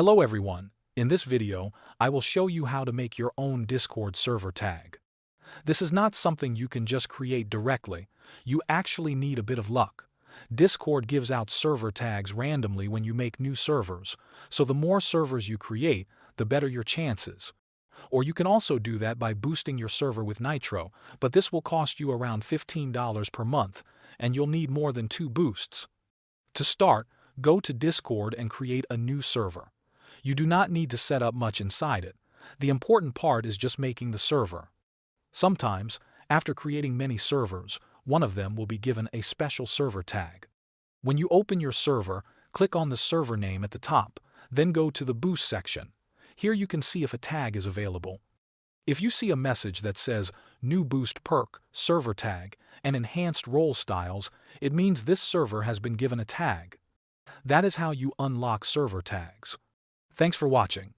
Hello everyone. In this video, I will show you how to make your own Discord server tag. This is not something you can just create directly. You actually need a bit of luck. Discord gives out server tags randomly when you make new servers, so the more servers you create, the better your chances. Or you can also do that by boosting your server with Nitro, but this will cost you around $15 per month, and you'll need more than 2 boosts. To start, go to Discord and create a new server. You do not need to set up much inside it. The important part is just making the server. Sometimes, after creating many servers, one of them will be given a special server tag. When you open your server, click on the server name at the top, then go to the Boost section. Here you can see if a tag is available. If you see a message that says New Boost Perk, Server Tag, and Enhanced Role Styles, it means this server has been given a tag. That is how you unlock server tags. Thanks for watching.